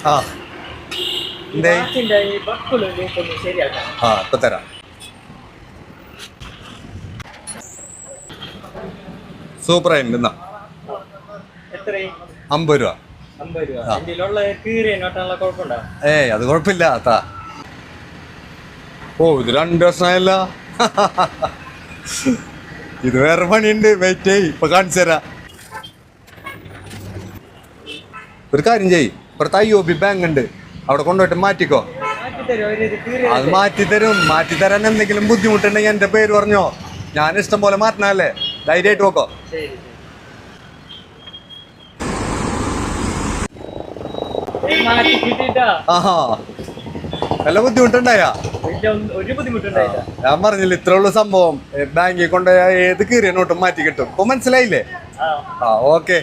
ആ എന്തേ ആ ഇപ്പൊ തരാം. സൂപ്പറായിട്ടുണ്ട്. എന്നാ 50 രൂപ. ഏയ് അത് കുഴപ്പമില്ല താ. ഓ ഇത് 2 വർഷമായല്ല. ഇത് വേറെ പണിയുണ്ട്, വെയിറ്റ് ചെയ്, ഇപ്പൊ കാണിച്ചു തരാം. ഒരു കാര്യം ചെയ്, ഇപ്പുറത്ത് IOB ബാങ്ക് ഉണ്ട്, അവിടെ കൊണ്ടുപോയിട്ട് മാറ്റിക്കോ. അത് മാറ്റിത്തരാൻ എന്തെങ്കിലും ബുദ്ധിമുട്ടുണ്ടെങ്കിൽ എന്റെ പേര് പറഞ്ഞോ, ഞാൻ ഇഷ്ടം പോലെ മാറ്റണല്ലേ, ധൈര്യമായിട്ട് നോക്കോ. ആഹാ നല്ല ബുദ്ധിമുട്ടുണ്ടായാ? ഞാൻ പറഞ്ഞില്ല ഇത്ര ഉള്ള സംഭവം, ബാങ്കിൽ കൊണ്ടുപോയ ഏത് കീറിയ നോട്ടും മാറ്റി കിട്ടും. ഇപ്പൊ മനസ്സിലായില്ലേ? ആ ഓക്കെ.